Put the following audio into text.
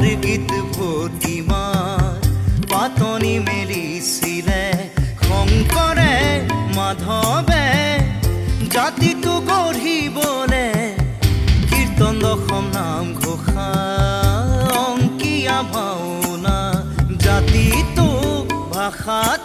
গীত প্ৰতিমাৰ পাতনি মেলিছিলে শংকৰে মাধৱে জাতিটো গঢ়িবলে কীৰ্তন দশম নাম ঘোষা অংকীয়া ভাওনা জাতিটো ভাষাত